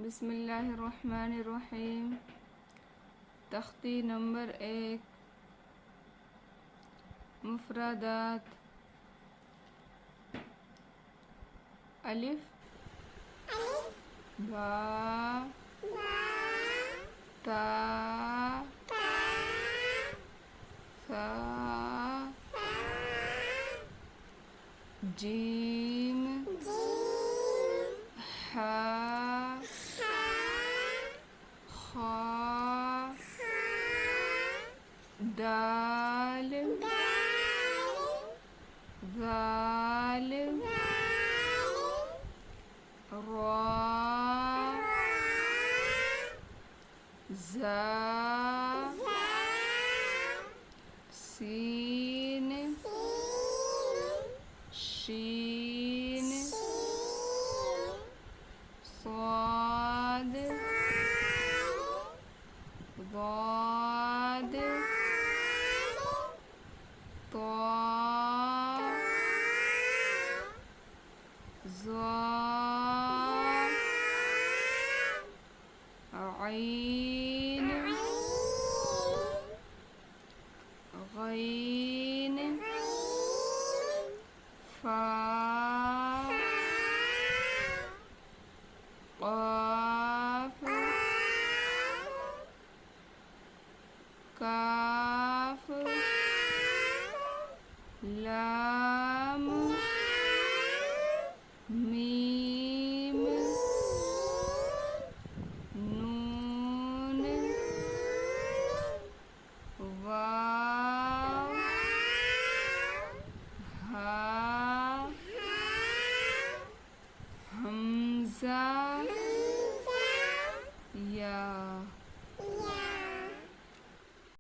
बिस्मिल्लाहिर्रहमानिर्रहीम। तख्ती नंबर 1, मुफ़रदात। अलिफ बा ता सा जीम हा खा दाल ज़ाल रा ज़ा सीन शीन स्वाद ज़ाद ता ज़ा ऐन गैन फा क़ाफ काफ लाम मीम नून वाव हा हमज़ा या।